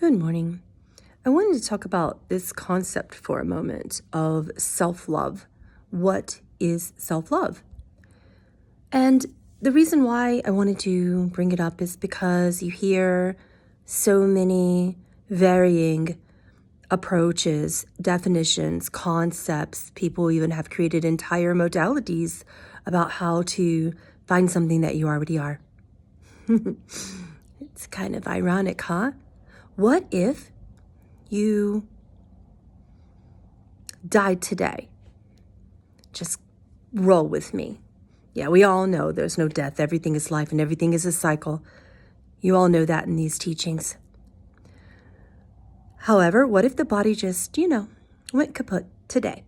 Good morning. I wanted to talk about this concept for a moment of self-love. What is self-love? And the reason why I wanted to bring it up is because you hear so many varying approaches, definitions, concepts. People even have created entire modalities about how to find something that you already are. It's kind of ironic, huh? What if you died today? Just roll with me. Yeah, we all know there's no death. Everything is life and everything is a cycle. You all know that in these teachings. However, what if the body just, went kaput today?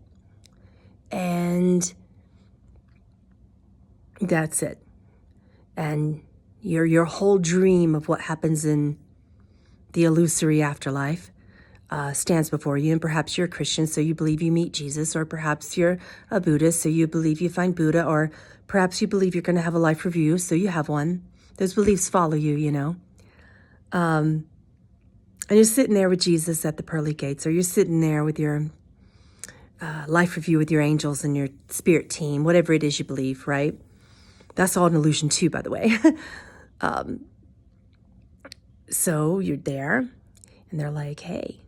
And that's it. And your whole dream of what happens in the illusory afterlife stands before you, and perhaps you're a Christian, so you believe you meet Jesus, or perhaps you're a Buddhist, so you believe you find Buddha, or perhaps you believe you're going to have a life review, so you have one. Those beliefs follow you, and you're sitting there with Jesus at the pearly gates, or you're sitting there with your life review with your angels and your spirit team, whatever it is you believe, right? That's all an illusion too, by the way. So you're there, and they're like, hey,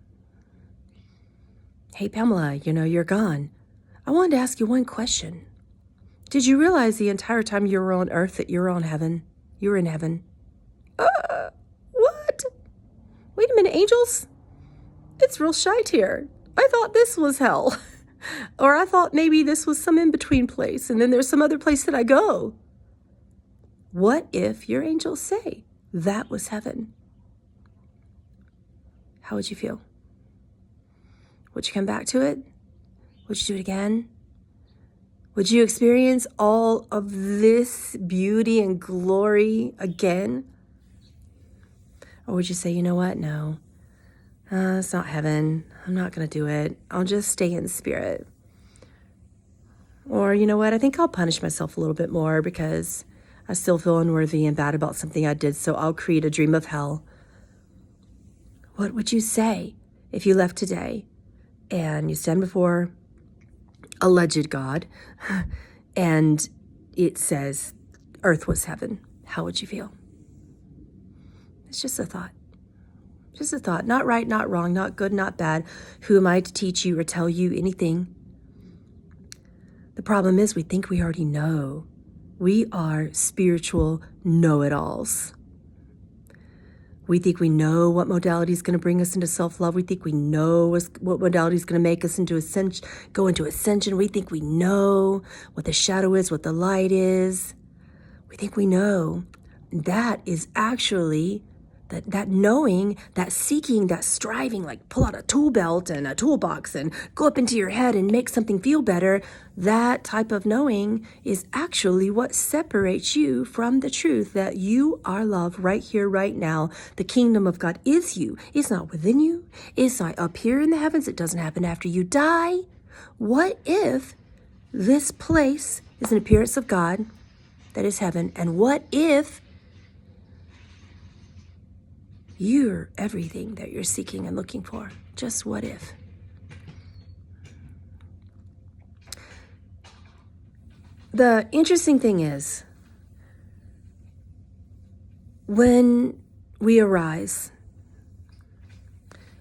Pamela, you're gone. I wanted to ask you one question. Did you realize the entire time you were on earth that you were on heaven? You were in heaven. What? Wait a minute, angels? It's real shite here. I thought this was hell. Or I thought maybe this was some in-between place, and then there's some other place that I go. What if your angels say that was heaven? How would you feel? Would you come back to it? Would you do it again? Would you experience all of this beauty and glory again? Or would you say, you know what? No, it's not heaven. I'm not going to do it. I'll just stay in spirit. Or you know what? I think I'll punish myself a little bit more because I still feel unworthy and bad about something I did, so I'll create a dream of hell. What would you say if you left today and you stand before alleged God and it says earth was heaven? How would you feel? It's just a thought. Just a thought. Not right, not wrong, not good, not bad. Who am I to teach you or tell you anything? The problem is we think we already know. We are spiritual know-it-alls. We think we know what modality is going to bring us into self-love. We think we know what modality is going to make us go into ascension. We think we know what the shadow is, what the light is. We think we know. That is actually that knowing, that seeking, that striving, like pull out a tool belt and a toolbox and go up into your head and make something feel better. That type of knowing is actually what separates you from the truth that you are love right here, right now. The kingdom of God is you. It's not within you. It's not up here in the heavens. It doesn't happen after you die. What if this place is an appearance of God that is heaven? And what if you're everything that you're seeking and looking for? Just what if? The interesting thing is, when we arise,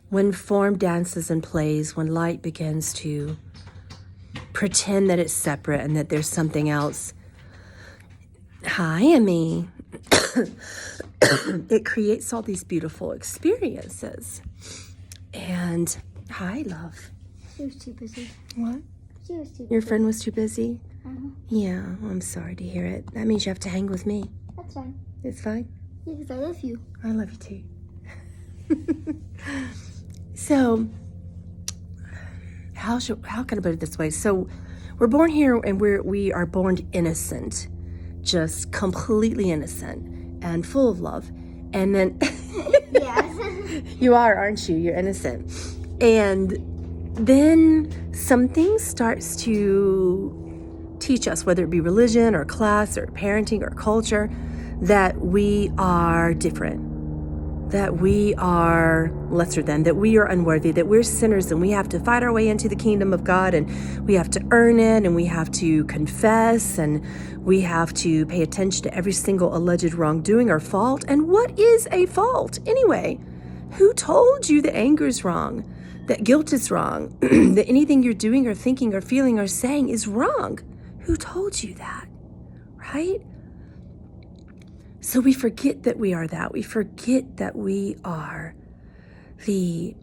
when form dances and plays, when light begins to pretend that it's separate and that there's something else, hi, Emmy. It creates all these beautiful experiences. And hi, love. She was too busy. What? She was too busy. Your friend was too busy? Uh-huh. Yeah, well, I'm sorry to hear it. That means you have to hang with me. That's fine. It's fine? Yeah, because I love you. I love you too. So, how can I put it this way? So, we're born here and we are born innocent, just completely innocent and full of love. And then Yes. you are, aren't you? You're innocent. And then something starts to teach us, whether it be religion or class or parenting or culture, that we are different. that we are lesser than, that we are unworthy, that we're sinners and we have to fight our way into the kingdom of God, and we have to earn it, and we have to confess, and we have to pay attention to every single alleged wrongdoing or fault. And what is a fault anyway? Who told you that anger is wrong, that guilt is wrong, that anything you're doing or thinking or feeling or saying is wrong? Who told you that, right? So we forget that we are that. We forget that we are the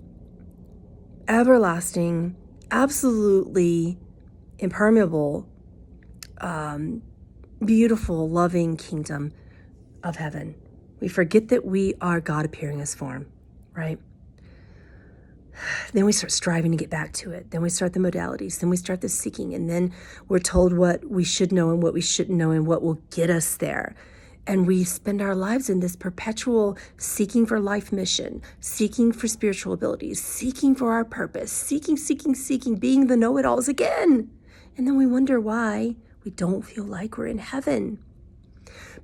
everlasting, absolutely impermeable, beautiful, loving kingdom of heaven. We forget that we are God appearing as form, right? Then we start striving to get back to it. Then we start the modalities. Then we start the seeking. And then we're told what we should know and what we shouldn't know and what will get us there. And we spend our lives in this perpetual seeking for life mission, seeking for spiritual abilities, seeking for our purpose, seeking, being the know-it-alls again. And then we wonder why we don't feel like we're in heaven.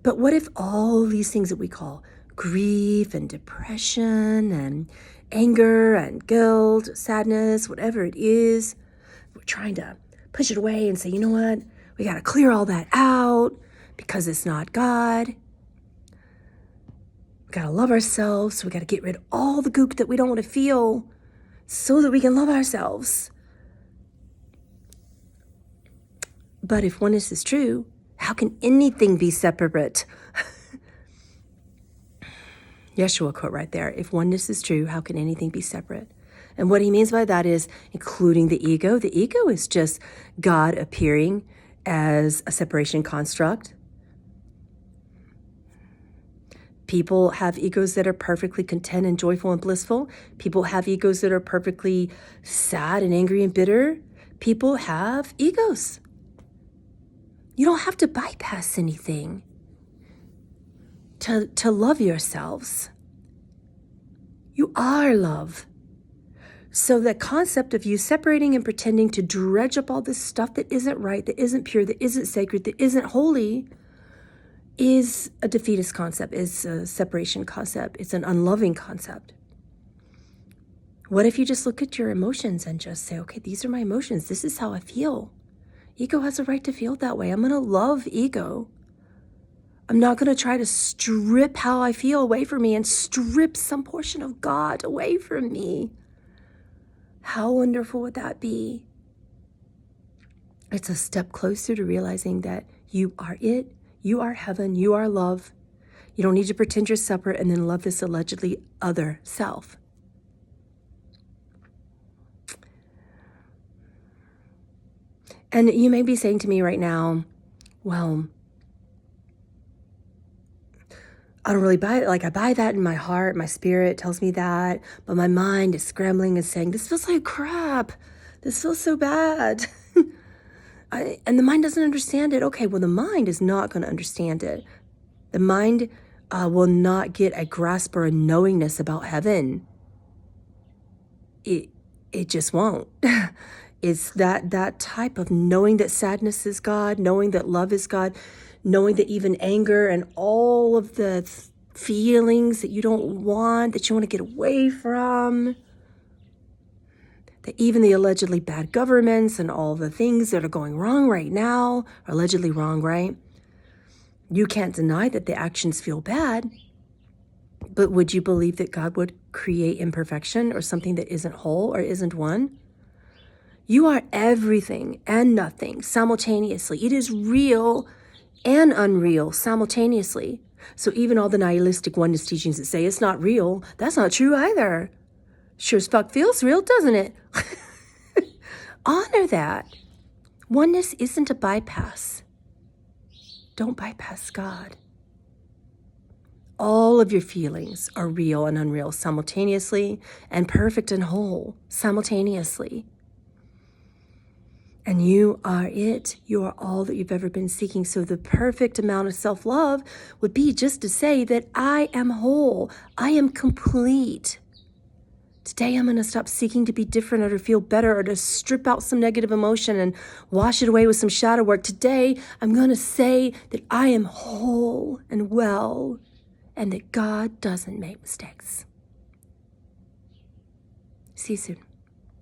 But what if all these things that we call grief and depression and anger and guilt, sadness, whatever it is, we're trying to push it away and say, you know what? We got to clear all that out because it's not God. We got to love ourselves. So we got to get rid of all the goop that we don't want to feel so that we can love ourselves. But if oneness is true, how can anything be separate? Yeshua quote right there. If oneness is true, how can anything be separate? And what he means by that is including the ego. The ego is just God appearing as a separation construct. People have egos that are perfectly content and joyful and blissful. People have egos that are perfectly sad and angry and bitter. People have egos. You don't have to bypass anything to love yourselves. You are love. So the concept of you separating and pretending to dredge up all this stuff that isn't right, that isn't pure, that isn't sacred, that isn't holy is a defeatist concept, is a separation concept. It's an unloving concept. What if you just look at your emotions and just say, okay, these are my emotions. This is how I feel. Ego has a right to feel that way. I'm going to love ego. I'm not going to try to strip how I feel away from me and strip some portion of God away from me. How wonderful would that be? It's a step closer to realizing that you are it, you are heaven, you are love. You don't need to pretend you're separate and then love this allegedly other self. And you may be saying to me right now, well, I don't really buy it. Like I buy that in my heart, my spirit tells me that, but my mind is scrambling and saying, this feels like crap. This feels so bad. And the mind doesn't understand it. Okay, well, the mind is not going to understand it. The mind will not get a grasp or a knowingness about heaven. It just won't. It's that type of knowing that sadness is God, knowing that love is God, knowing that even anger and all of the feelings that you don't want, that you want to get away from, that even the allegedly bad governments and all the things that are going wrong right now are allegedly wrong, right? You can't deny that the actions feel bad, but would you believe that God would create imperfection or something that isn't whole or isn't one? You are everything and nothing simultaneously. It is real and unreal simultaneously. So even all the nihilistic oneness teachings that say it's not real, that's not true either. Sure as fuck feels real, doesn't it? Honor that. Oneness isn't a bypass. Don't bypass God. All of your feelings are real and unreal simultaneously, and perfect and whole simultaneously. And you are it. You are all that you've ever been seeking. So the perfect amount of self-love would be just to say that I am whole. I am complete. Today I'm going to stop seeking to be different or to feel better or to strip out some negative emotion and wash it away with some shadow work. Today I'm going to say that I am whole and well and that God doesn't make mistakes. See you soon.